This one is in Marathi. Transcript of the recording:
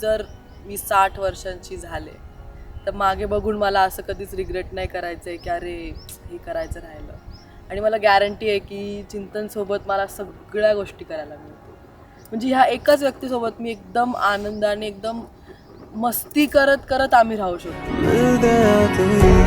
जर मी 60 वर्षांची झाले तर मागे बघून मला असं कधीच रिग्रेट नाही करायचं आहे की अरे हे करायचं राहिलं. आणि मला गॅरंटी आहे की चिंतनसोबत मला सगळ्या गोष्टी करायला मिळतील. म्हणजे ह्या एकाच व्यक्तीसोबत मी एकदम आनंदाने एकदम मस्ती करत करत आम्ही राहू शकतो.